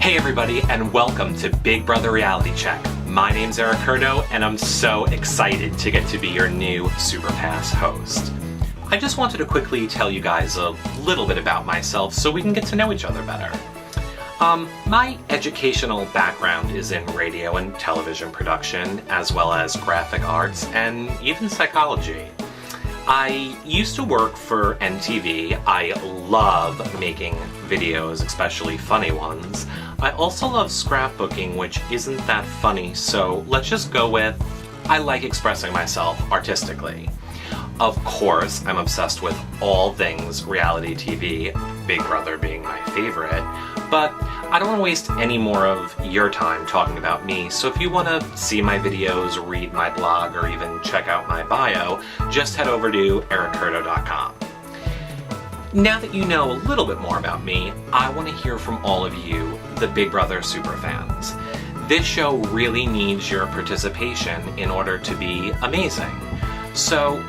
Hey everybody, and welcome to Big Brother Reality Check. My name's Eric Curdo, and I'm so excited to get to be your new Superpass host. I just wanted to quickly tell you guys a little bit about myself so we can get to know each other better. My educational background is in radio and television production, as well as graphic arts and even psychology. I used to work for NTV. I love making videos, especially funny ones. I also love scrapbooking, which isn't that funny, so let's just go with I like expressing myself artistically. Of course, I'm obsessed with all things reality TV, Big Brother being my favorite, but I don't want to waste any more of your time talking about me, so if you want to see my videos, read my blog, or even check out my bio, just head over to ericcurdo.com. Now that you know a little bit more about me, I want to hear from all of you, the Big Brother superfans. This show really needs your participation in order to be amazing. So,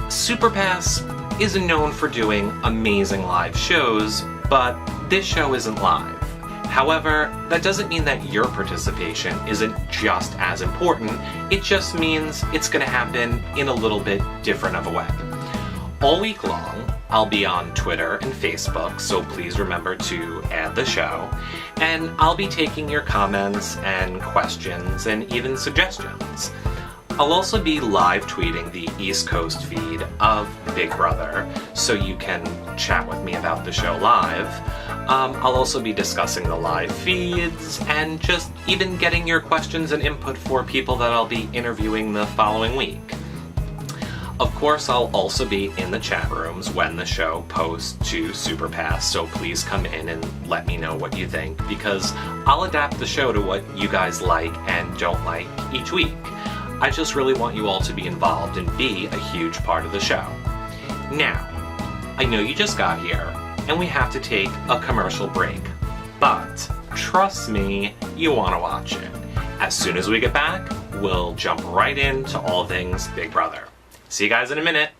Superpass isn't known for doing amazing live shows, but this show isn't live. However, that doesn't mean that your participation isn't just as important, it just means it's going to happen in a little bit different of a way. All week long, I'll be on Twitter and Facebook, so please remember to add the show, and I'll be taking your comments and questions and even suggestions. I'll also be live tweeting the East Coast feed of Big Brother, so you can chat with me about the show live. I'll also be discussing the live feeds and just even getting your questions and input for people that I'll be interviewing the following week. Of course, I'll also be in the chat rooms when the show posts to Superpass, so please come in and let me know what you think, because I'll adapt the show to what you guys like and don't like each week. I just really want you all to be involved and be a huge part of the show. Now, I know you just got here, and we have to take a commercial break, but trust me, you want to watch it. As soon as we get back, we'll jump right into all things Big Brother. See you guys in a minute.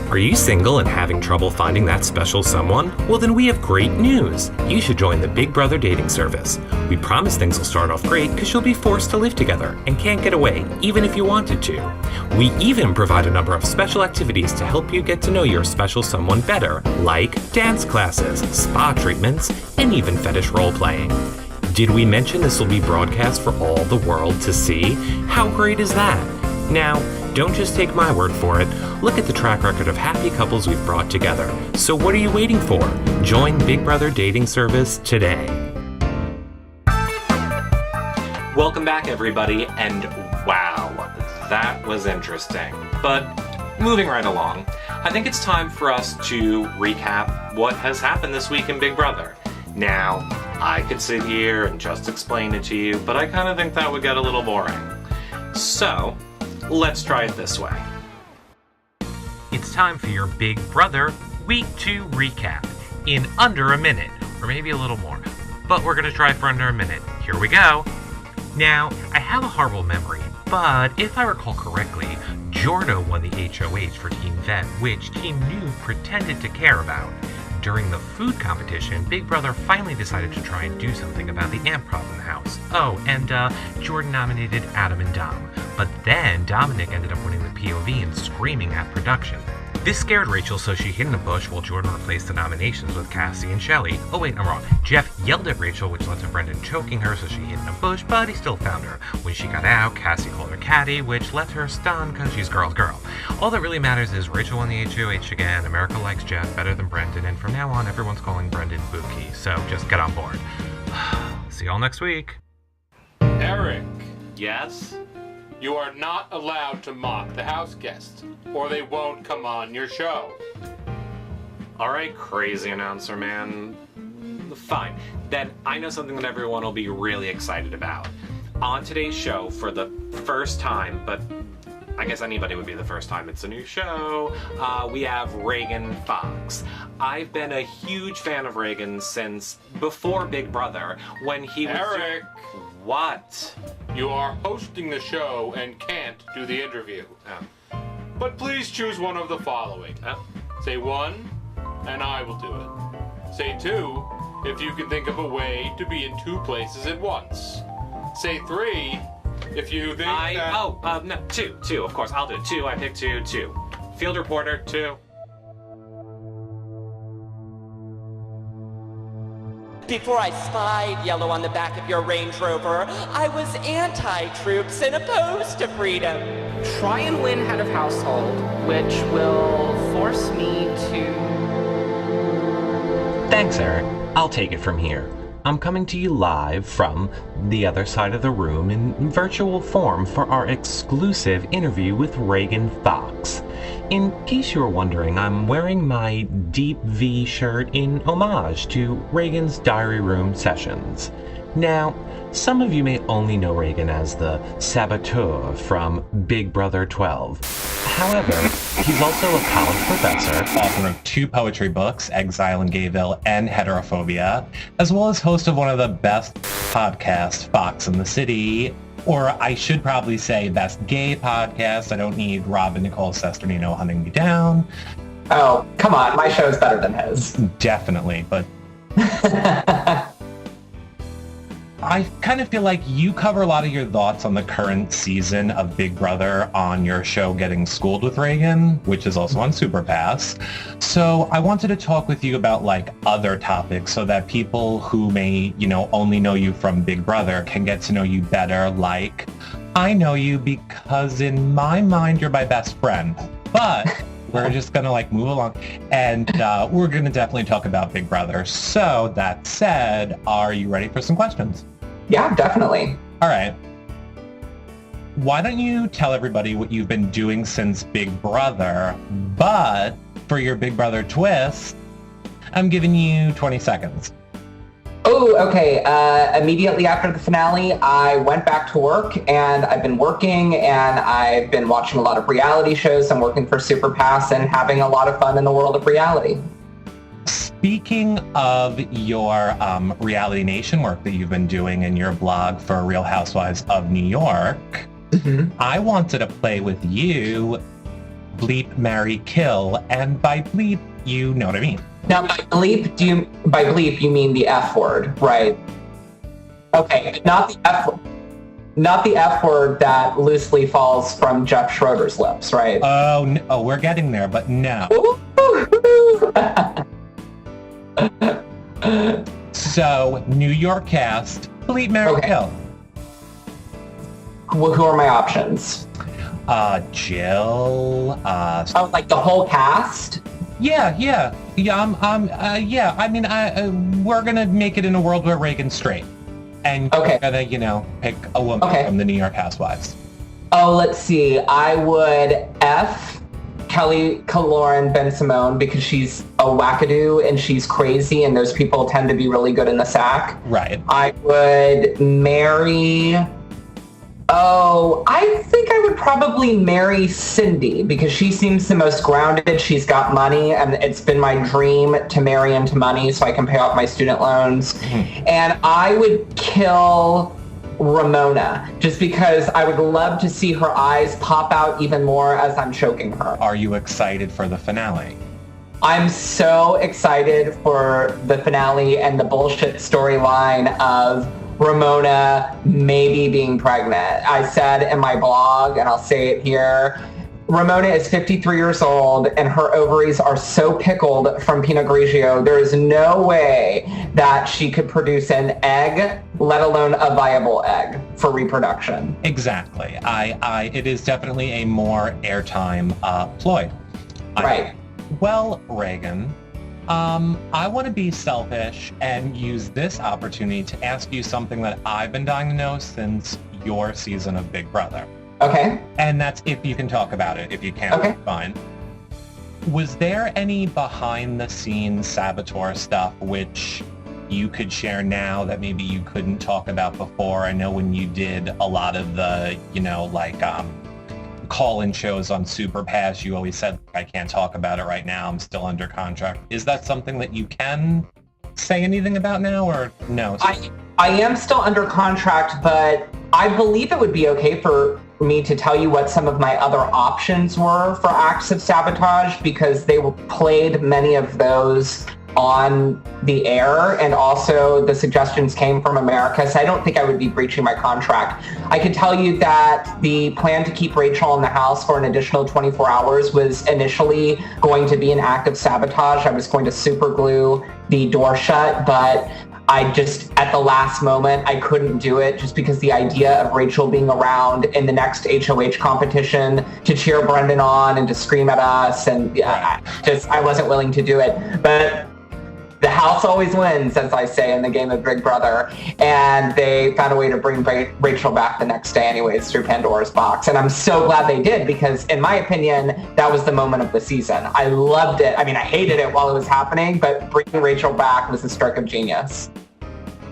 Are you single and having trouble finding that special someone? Well, then we have great news. You should join the Big Brother dating service. We promise things will start off great because you'll be forced to live together and can't get away, even if you wanted to. We even provide a number of special activities to help you get to know your special someone better, like dance classes, spa treatments, and even fetish role-playing. Did we mention this will be broadcast for all the world to see? How great is that? Now, don't just take my word for it. Look at the track record of happy couples we've brought together. So what are you waiting for? Join Big Brother Dating Service today. Welcome back, everybody, and wow, that was interesting. But moving right along, I think it's time for us to recap what has happened this week in Big Brother. Now, I could sit here and just explain it to you, but I kind of think that would get a little boring. So, let's try it this way. It's time for your Big Brother Week 2 recap in under a minute, or maybe a little more. But we're going to try for under a minute. Here we go. Now, I have a horrible memory, but if I recall correctly, Jordo won the HOH for Team Vet, which Team New pretended to care about. During the food competition, Big Brother finally decided to try and do something about the ant problem in the house. Oh, and Jordan nominated Adam and Dom. But then Dominic ended up winning the POV and screaming at production. This scared Rachel, so she hid in a bush while Jordan replaced the nominations with Cassie and Shelley. Oh wait, I'm wrong. Jeff yelled at Rachel, which led to Brendan choking her, so she hid in a bush, but he still found her. When she got out, Cassie called her Catty, which left her stunned because she's girl's girl. All that really matters is Rachel won the HOH again, America likes Jeff better than Brendan, and from now on everyone's calling Brendan Buki, so just get on board. See y'all next week. Eric, Yes? you are not allowed to mock the house guests, or they won't come on your show. Alright, crazy announcer man. Fine. Then I know something that everyone will be really excited about. On today's show, for the first time, but I guess anybody would be the first time, it's a new show, we have Ragan Fox. I've been a huge fan of Ragan since before Big Brother, when he was... Eric! What? You are hosting the show and can't do the interview. Oh. But please choose one of the following. Oh. Say 1, and I will do it. Say 2, if you can think of a way to be in two places at once. Say 3 if you think no, two, of course. I'll do it. 2, I picked 2. Field reporter, 2. Before I spied yellow on the back of your Range Rover, I was anti-troops and opposed to freedom. Try and win head of household, which will force me to... Thanks, Eric. I'll take it from here. I'm coming to you live from the other side of the room in virtual form for our exclusive interview with Ragan Fox. In case you were wondering, I'm wearing my deep V shirt in homage to Ragan's diary room sessions. Now, some of you may only know Ragan as the saboteur from Big Brother 12. However, he's also a college professor, author of 2 poetry books, Exile in Gayville and Heterophobia, as well as host of one of the best podcasts, Fox in the City, or I should probably say best gay podcast. I don't need Rob and Nicole Sesternino hunting me down. Oh, come on. My show's better than his. Definitely, but... I kind of feel like you cover a lot of your thoughts on the current season of Big Brother on your show Getting Schooled with Ragan, which is also on Superpass. So I wanted to talk with you about like other topics so that people who may, only know you from Big Brother can get to know you better. Like, I know you because in my mind, you're my best friend, but we're just going to move along and we're going to definitely talk about Big Brother. So that said, are you ready for some questions? Yeah, definitely. All right. Why don't you tell everybody what you've been doing since Big Brother, but for your Big Brother twist, I'm giving you 20 seconds. Oh, okay. Immediately after the finale, I went back to work and I've been working and I've been watching a lot of reality shows. I'm working for Superpass and having a lot of fun in the world of reality. Speaking of your Reality Nation work that you've been doing in your blog for Real Housewives of New York, I wanted to play with you Bleep, Marry, Kill, and by bleep, you know what I mean. Now, by bleep, you mean the F word, right? Okay, not the F word that loosely falls from Jeff Schroeder's lips, right? Oh, we're getting there, but no. So, New York cast, Bleep, Marry, Kill. Who are my options? Jill. Like the whole cast? Yeah. I mean, we're gonna make it in a world where Ragan's straight, and we're gonna, pick a woman from the New York Housewives. Oh, let's see. I would F Kelly Lauren Ben Simone because she's a wackadoo and she's crazy, and those people tend to be really good in the sack. Right. I would marry. Oh, I think I would probably marry Cindy because she seems the most grounded. She's got money, and it's been my dream to marry into money so I can pay off my student loans. Mm-hmm. And I would kill Ramona just because I would love to see her eyes pop out even more as I'm choking her. Are you excited for the finale? I'm so excited for the finale and the bullshit storyline of Ramona maybe being pregnant. I said in my blog, and I'll say it here, Ramona is 53 years old and her ovaries are so pickled from Pinot Grigio, there is no way that she could produce an egg, let alone a viable egg for reproduction. Exactly. It is definitely a more airtime ploy. Right. Well, Ragan, I want to be selfish and use this opportunity to ask you something that I've been dying to know since your season of Big Brother. Okay. And that's if you can talk about it. If you can't, fine. Was there any behind-the-scenes saboteur stuff which you could share now that maybe you couldn't talk about before? I know when you did a lot of the, call-in shows on Superpass, you always said, I can't talk about it right now, I'm still under contract. Is that something that you can say anything about now, or no? I am still under contract, but I believe it would be okay for me to tell you what some of my other options were for acts of sabotage, because they played many of those on the air, and also the suggestions came from America, so I don't think I would be breaching my contract. I can tell you that the plan to keep Rachel in the house for an additional 24 hours was initially going to be an act of sabotage. I was going to super glue the door shut, but I just, at the last moment, I couldn't do it just because the idea of Rachel being around in the next HOH competition to cheer Brendan on and to scream at us, and I wasn't willing to do it. But the house always wins, as I say in the game of Big Brother, and they found a way to bring Rachel back the next day anyways through Pandora's box. And I'm so glad they did, because in my opinion, that was the moment of the season. I loved it. I mean, I hated it while it was happening, but bringing Rachel back was a stroke of genius.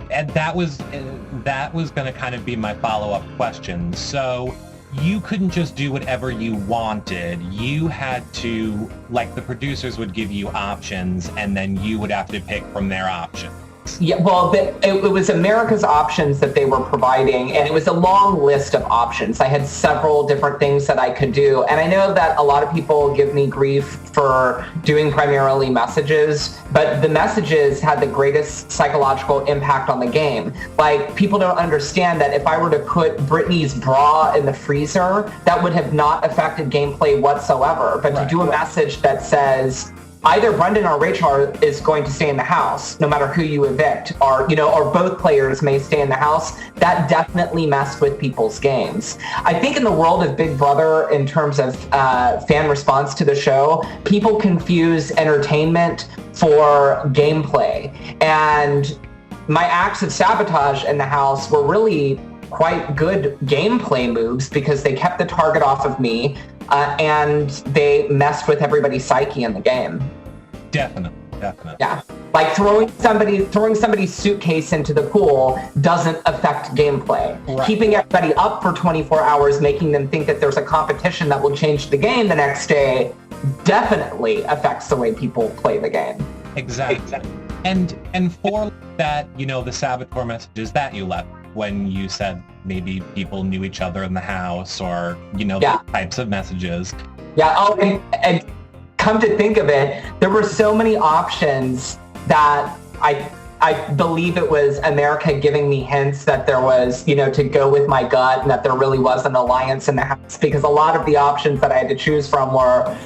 And that was going to kind of be my follow-up question. So you couldn't just do whatever you wanted. You had to, like, the producers would give you options, and then you would have to pick from their options. Yeah, well, it was America's options that they were providing, and it was a long list of options. I had several different things that I could do, and I know that a lot of people give me grief for doing primarily messages, but the messages had the greatest psychological impact on the game. Like, people don't understand that if I were to put Brittany's bra in the freezer, that would have not affected gameplay whatsoever. But to do a message that says, either Brendan or Rachel is going to stay in the house, no matter who you evict, or both players may stay in the house, that definitely messed with people's games. I think in the world of Big Brother, in terms of fan response to the show, people confuse entertainment for gameplay. And my acts of sabotage in the house were really quite good gameplay moves, because they kept the target off of me, and they messed with everybody's psyche in the game. Definitely. Yeah, like throwing somebody's suitcase into the pool doesn't affect gameplay. Right. Keeping everybody up for 24 hours, making them think that there's a competition that will change the game the next day, definitely affects the way people play the game. Exactly. And for that, the saboteur messages that you left, when you said maybe people knew each other in the house, or, those types of messages. Yeah, and come to think of it, there were so many options that I believe it was America giving me hints that there was, to go with my gut, and that there really was an alliance in the house, because a lot of the options that I had to choose from were,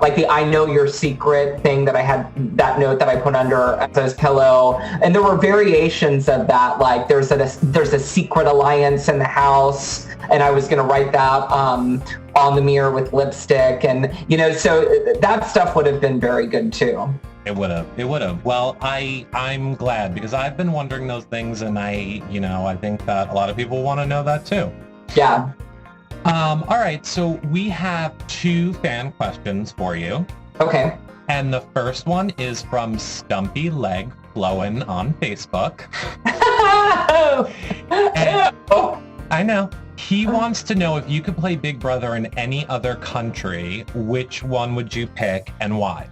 like the I know your secret thing that I had, that note that I put under Ezra's pillow. And there were variations of that, like there's a secret alliance in the house, and I was going to write that on the mirror with lipstick. And, so that stuff would have been very good too. It would have. Well, I'm glad, because I've been wondering those things, and I think that a lot of people want to know that too. Yeah. All right, so we have 2 fan questions for you. Okay. And the first one is from Stumpy Leg Flowin' on Facebook. I know. He wants to know, if you could play Big Brother in any other country, which one would you pick and why?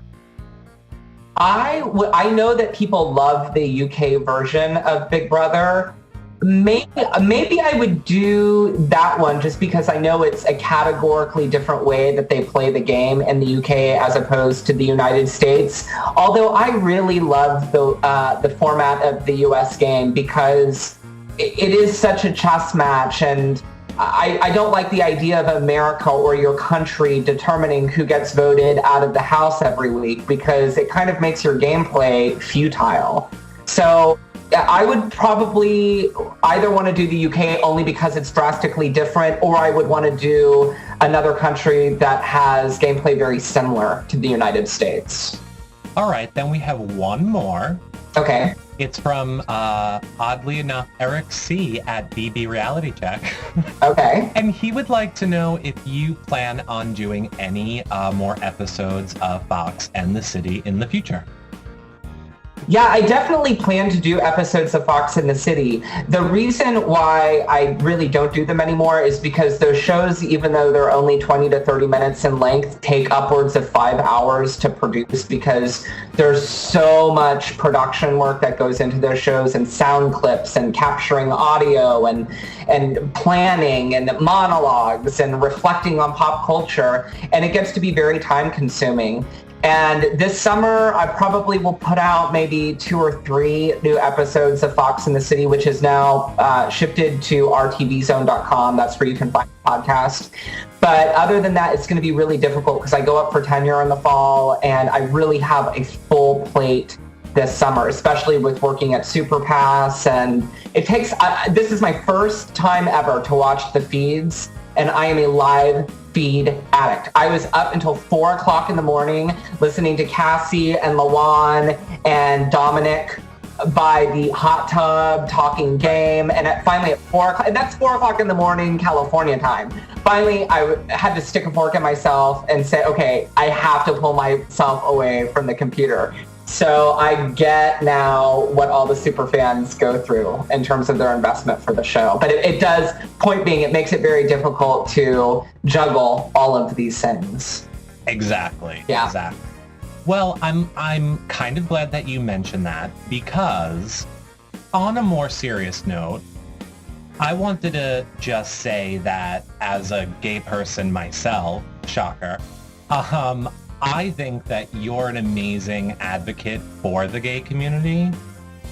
I know that people love the UK version of Big Brother. Maybe I would do that one, just because I know it's a categorically different way that they play the game in the UK as opposed to the United States. Although I really love the format of the US game, because it is such a chess match, and I don't like the idea of America or your country determining who gets voted out of the house every week, because it kind of makes your gameplay futile. So I would probably either want to do the UK only because it's drastically different, or I would want to do another country that has gameplay very similar to the United States. All right, then we have one more. Okay. It's from, oddly enough, Eric C. at BB Reality Check. Okay. And he would like to know if you plan on doing any more episodes of Fox and the City in the future. Yeah, I definitely plan to do episodes of Fox and the City. The reason why I really don't do them anymore is because those shows, even though they're only 20 to 30 minutes in length, take upwards of 5 hours to produce, because there's so much production work that goes into those shows, and sound clips, and capturing audio, and planning, and monologues, and reflecting on pop culture, and it gets to be very time consuming. And this summer, I probably will put out maybe 2 or 3 new episodes of Fox in the City, which is now shifted to rtvzone.com. That's where you can find the podcast. But other than that, it's going to be really difficult because I go up for tenure in the fall, and I really have a full plate this summer, especially with working at Superpass. And it takes, this is my first time ever to watch the feeds, and I am a live feed addict. I was up until 4 o'clock in the morning listening to Cassie and Lawan and Dominic by the hot tub talking game, and finally at 4 o'clock, and that's 4 o'clock in the morning California time, finally I had to stick a fork in myself and say, okay, I have to pull myself away from the computer. So I get now what all the super fans go through in terms of their investment for the show. But it does, point being, it makes it very difficult to juggle all of these things. Exactly. Yeah. Exactly. Well, I'm kind of glad that you mentioned that, because on a more serious note, I wanted to just say that as a gay person myself, shocker, I think that you're an amazing advocate for the gay community.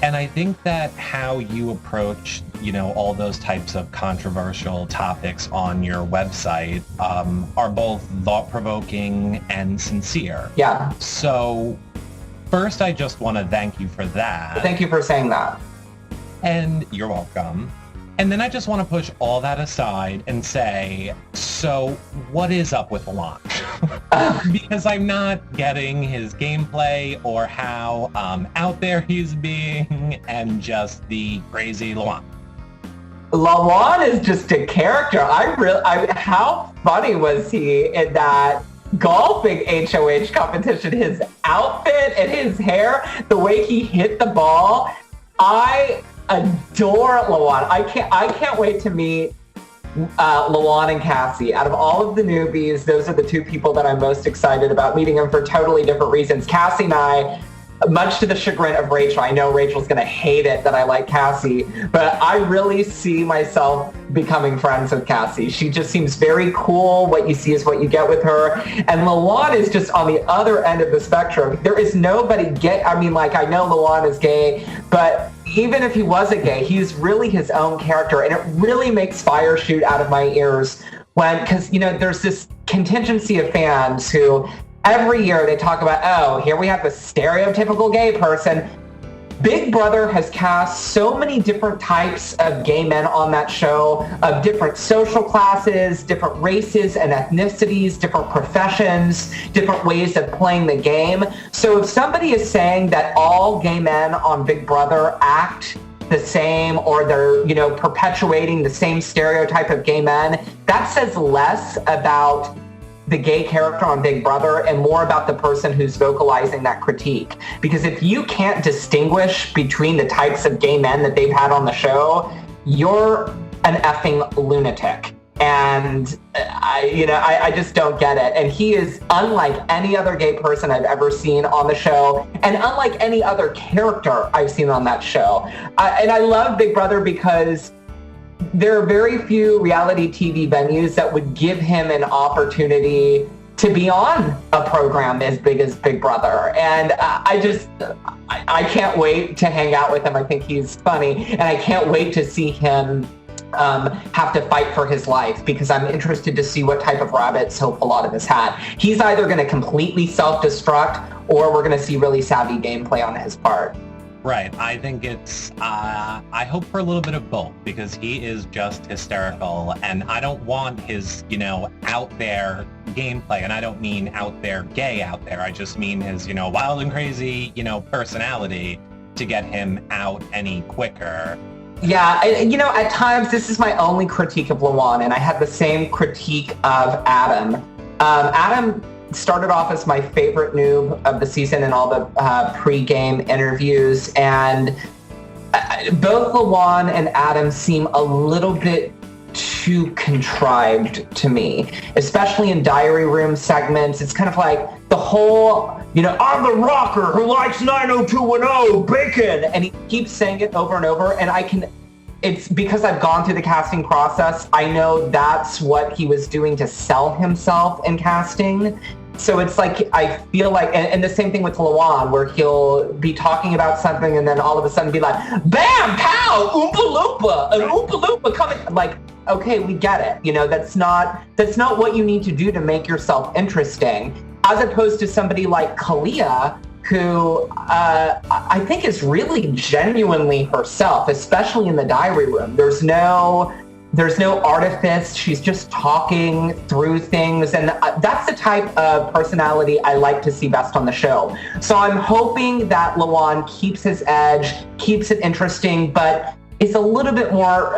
And I think that how you approach, all those types of controversial topics on your website are both thought-provoking and sincere. Yeah. So first, I just want to thank you for that. Thank you for saying that. And you're welcome. And then I just want to push all that aside and say, so what is up with Lawan? Because I'm not getting his gameplay or how out there he's being, and just the crazy Lawan. Lawan is just a character. How funny was he in that golfing HOH competition? His outfit and his hair, the way he hit the ball. I adore Lawan. I can't wait to meet Lawan and Cassie. Out of all of the newbies, those are the 2 people that I'm most excited about meeting them for totally different reasons. Cassie and I, much to the chagrin of Rachel, I know Rachel's going to hate it that I like Cassie, but I really see myself becoming friends with Cassie. She just seems very cool. What you see is what you get with her. And Lawan is just on the other end of the spectrum. There is nobody gay. I mean, I know Lawan is gay, but even if he wasn't gay, he's really his own character. And it really makes fire shoot out of my ears because, there's this contingency of fans who every year they talk about, oh, here we have the stereotypical gay person. Big Brother has cast so many different types of gay men on that show, of different social classes, different races and ethnicities, different professions, different ways of playing the game. So if somebody is saying that all gay men on Big Brother act the same, or they're, perpetuating the same stereotype of gay men, that says less about the gay character on Big Brother and more about the person who's vocalizing that critique. Because if you can't distinguish between the types of gay men that they've had on the show, you're an effing lunatic. And I just don't get it. And he is unlike any other gay person I've ever seen on the show, and unlike any other character I've seen on that show. And I love Big Brother because there are very few reality TV venues that would give him an opportunity to be on a program as big as Big Brother. And I can't wait to hang out with him. I think he's funny, and I can't wait to see him have to fight for his life, because I'm interested to see what type of rabbits he'll pull out of his hat. He's either going to completely self-destruct, or we're going to see really savvy gameplay on his part. Right. I think it's, I hope for a little bit of both, because he is just hysterical, and I don't want his, out there gameplay, and I don't mean out there gay out there. I just mean his, wild and crazy, personality to get him out any quicker. Yeah, at times this is my only critique of Lawan, and I had the same critique of Adam. Adam started off as my favorite noob of the season in all the pre-game interviews, and both Lawan and Adam seem a little bit too contrived to me, especially in diary room segments. It's kind of like the whole, I'm the rocker who likes 90210 bacon, and he keeps saying it over and over, and it's because I've gone through the casting process. I know that's what he was doing to sell himself in casting. So it's like, I feel like, and the same thing with Lawan, where he'll be talking about something and then all of a sudden be like, bam, pow, oompa loompa, an oompa loompa coming. Like, okay, we get it. You know, that's not what you need to do to make yourself interesting. As opposed to somebody like Kalia, who I think is really genuinely herself, especially in the diary room. There's no artifice. She's just talking through things. And that's the type of personality I like to see best on the show. So I'm hoping that Lawan keeps his edge, keeps it interesting, but is a little bit more,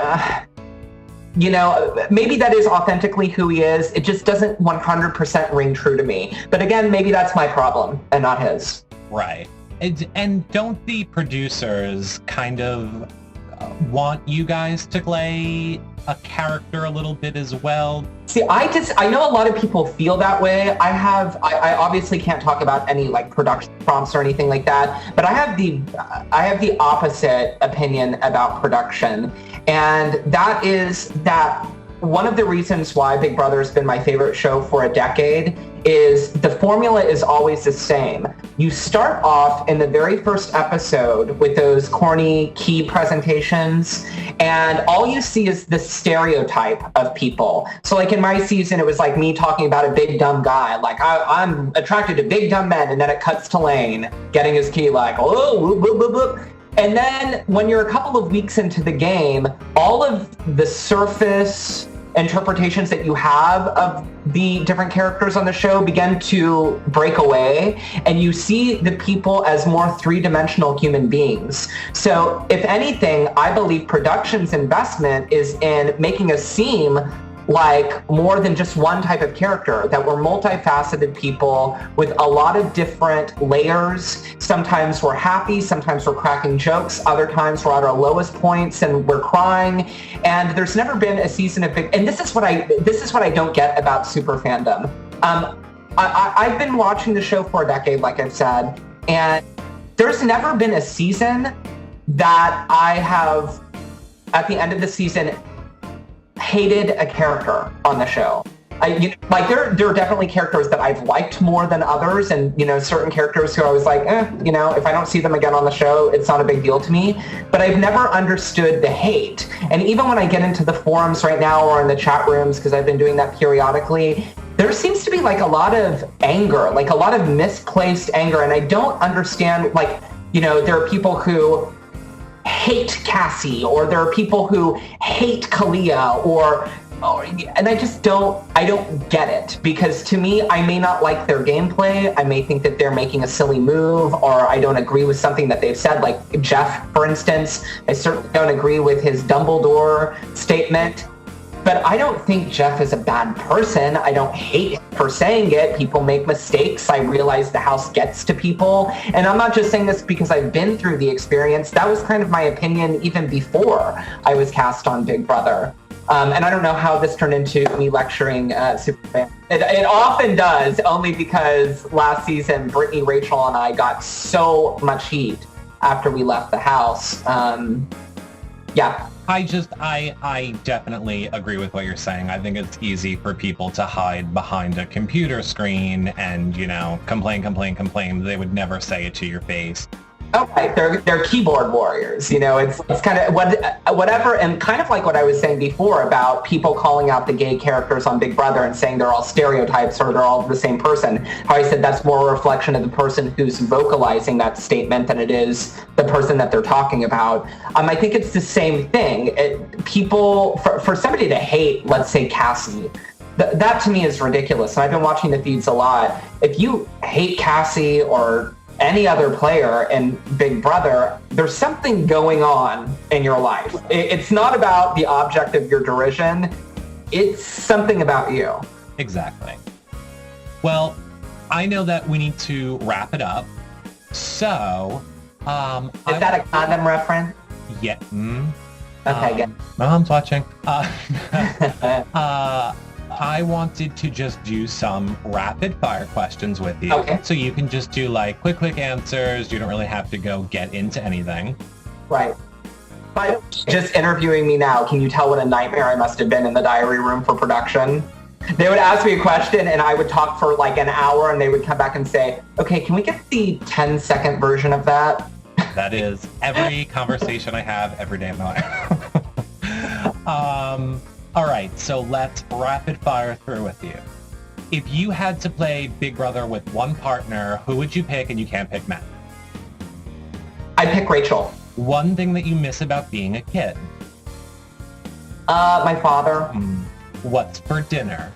you know, maybe that is authentically who he is. It just doesn't 100% ring true to me. But again, maybe that's my problem and not his. Right. And don't the producers kind of want you guys to play a character a little bit as well? See, I know a lot of people feel that way. I obviously can't talk about any like production prompts or anything like that, but I have the opposite opinion about production. And that is that one of the reasons why Big Brother has been my favorite show for a decade is the formula is always the same. You start off in the very first episode with those corny key presentations, and all you see is the stereotype of people. So like in my season, it was like me talking about a big dumb guy, like I'm attracted to big dumb men, and then it cuts to Lane getting his key like, oh, whoop, whoop, whoop, whoop. And then when you're a couple of weeks into the game, all of the surface interpretations that you have of the different characters on the show begin to break away, and you see the people as more three-dimensional human beings. So if anything, I believe production's investment is in making us seem like more than just one type of character, that we're multifaceted people with a lot of different layers. Sometimes we're happy, sometimes we're cracking jokes, other times we're at our lowest points and we're crying. And there's never been a season of Big, and this is what I don't get about super fandom. I've been watching the show for a decade, like I've said, and there's never been a season that I have, at the end of the season, hated a character on the show. There are definitely characters that I've liked more than others, and certain characters who I was like, if I don't see them again on the show, it's not a big deal to me. But I've never understood the hate. And even when I get into the forums right now or in the chat rooms, because I've been doing that periodically, there seems to be like a lot of anger, like a lot of misplaced anger, and I don't understand. There are people who hate Cassie, or there are people who hate Kalia, and I don't get it, because to me, I may not like their gameplay, I may think that they're making a silly move, or I don't agree with something that they've said, like Jeff, for instance. I certainly don't agree with his Dumbledore statement, but I don't think Jeff is a bad person. I don't hate him for saying it. People make mistakes. I realize the house gets to people. And I'm not just saying this because I've been through the experience. That was kind of my opinion even before I was cast on Big Brother. And I don't know how this turned into me lecturing Superman. It often does, only because last season, Brittany, Rachel, and I got so much heat after we left the house. Yeah. I definitely agree with what you're saying. I think it's easy for people to hide behind a computer screen and, complain. They would never say it to your face. Okay, they're keyboard warriors. It's kind of whatever, and kind of like what I was saying before about people calling out the gay characters on Big Brother and saying they're all stereotypes or they're all the same person. How I said that's more a reflection of the person who's vocalizing that statement than it is the person that they're talking about. I think it's the same thing. For somebody to hate, let's say Cassie, that to me is ridiculous. And I've been watching the feeds a lot. If you hate Cassie or any other player in Big Brother, there's something going on in your life. It's not about the object of your derision. It's something about you. Exactly. Well, I know that we need to wrap it up. So, is that a condom reference? Yeah. Okay, good. My mom's watching. I wanted to just do some rapid fire questions with you. Okay. So you can just do quick answers. You don't really have to go get into anything. Right. But just interviewing me now, can you tell what a nightmare I must have been in the diary room for production? They would ask me a question and I would talk for like an hour and they would come back and say, okay, can we get the 10-second version of that? That is every conversation I have every day of my life. All right, so let's rapid fire through with you. If you had to play Big Brother with one partner, who would you pick? And you can't pick Matt. I'd pick Rachel. One thing that you miss about being a kid. My father. What's for dinner?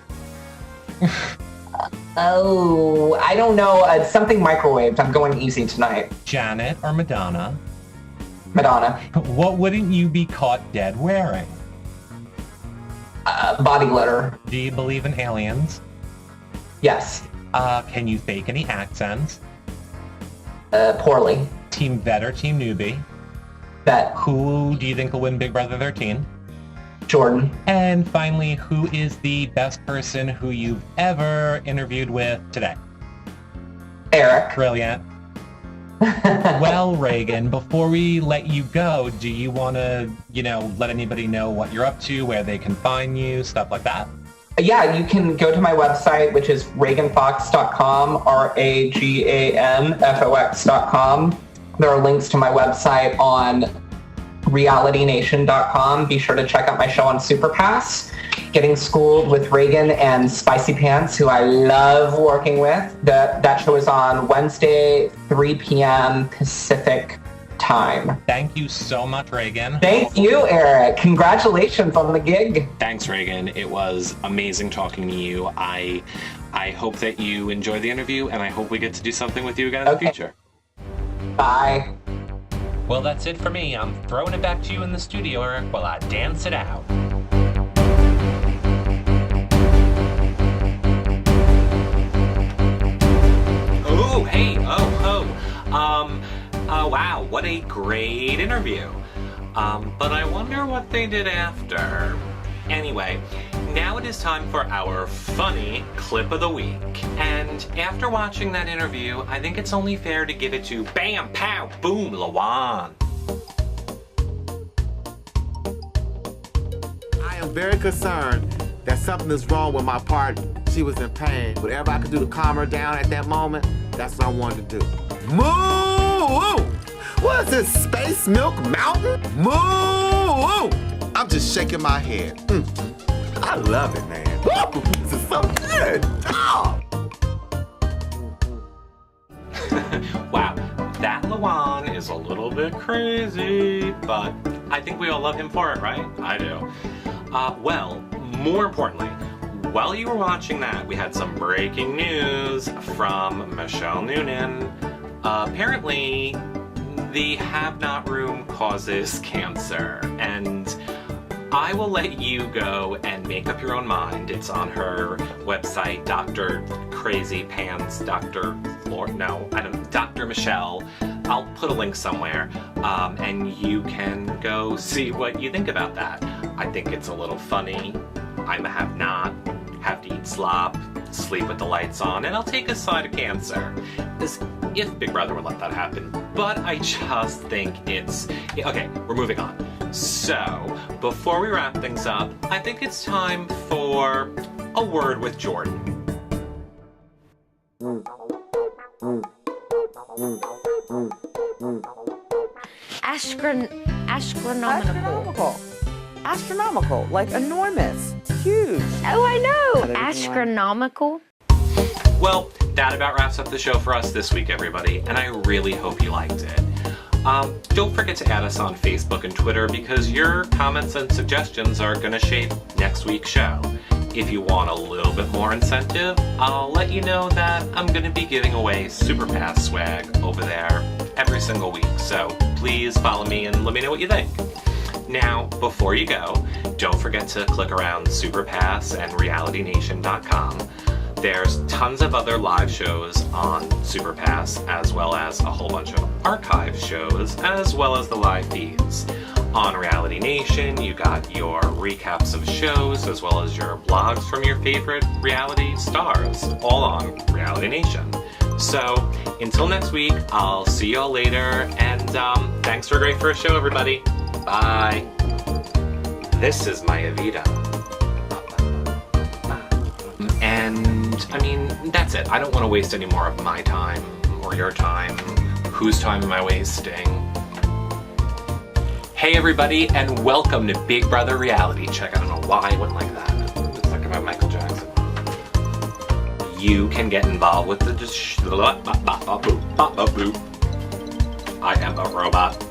Oh, I don't know. Something microwaved. I'm going easy tonight. Janet or Madonna? Madonna. What wouldn't you be caught dead wearing? Body glitter. Do you believe in aliens? Yes. Can you fake any accents? Poorly. Team vet or team newbie? Vet. Who do you think will win Big Brother 13? Jordan. And finally, who is the best person who you've ever interviewed with today? Eric. Brilliant. Well, Ragan, before we let you go, do you want to, let anybody know what you're up to, where they can find you, stuff like that? Yeah, you can go to my website, which is raganfox.com, RAGANFOX.com. There are links to my website on realitynation.com. Be sure to check out my show on Superpass, Getting Schooled with Ragan and Spicy Pants, who I love working with. That show is on Wednesday, 3 p.m. Pacific time. Thank you so much, Ragan. Thank you, Eric. Congratulations on the gig. Thanks, Ragan. It was amazing talking to you. I hope that you enjoy the interview, and I hope we get to do something with you again in the future. Bye. Well, that's it for me. I'm throwing it back to you in the studio, Eric, while I dance it out. Oh, hey, wow, what a great interview. But I wonder what they did after. Anyway, now it is time for our funny clip of the week. And after watching that interview, I think it's only fair to give it to Bam, Pow, Boom, Lawan. I am very concerned that something is wrong with my partner. She was in pain. Whatever I could do to calm her down at that moment, that's what I wanted to do. Moo! What is this, Space Milk Mountain? Moo! I'm just shaking my head. I love it, man. Woo! This is so good. Oh! Wow, that Lawan is a little bit crazy, but I think we all love him for it, right? I do. Well, more importantly, while you were watching that, we had some breaking news from Michelle Noonan. Apparently, the have-not room causes cancer, and I will let you go and make up your own mind. It's on her website, Dr. Crazy Pants, Dr. Michelle. I'll put a link somewhere, and you can go see what you think about that. I think it's a little funny. I'm a have-not, have to eat slop, sleep with the lights on, and I'll take a side of cancer. As if Big Brother would let that happen. But I just think it's... Okay, we're moving on. So, before we wrap things up, I think it's time for a word with Jordan. Astronomical, like enormous, huge. Oh, I know. Astronomical. Well, that about wraps up the show for us this week, everybody, and I really hope you liked it. Don't forget to add us on Facebook and Twitter because your comments and suggestions are going to shape next week's show. If you want a little bit more incentive, I'll let you know that I'm going to be giving away Superpass swag over there every single week, so please follow me and let me know what you think. Now, before you go, don't forget to click around Superpass and realitynation.com. There's tons of other live shows on Superpass, as well as a whole bunch of archive shows, as well as the live feeds. On Reality Nation, you got your recaps of shows, as well as your blogs from your favorite reality stars, all on Reality Nation. So, until next week, I'll see y'all later, and thanks for a great first show, everybody. Bye. This is my Evita. And, I mean, that's it. I don't want to waste any more of my time or your time. Whose time am I wasting? Hey everybody, and welcome to Big Brother Reality Check. I don't know why I went like that. It's like about Michael Jackson. You can get involved with the I am a robot.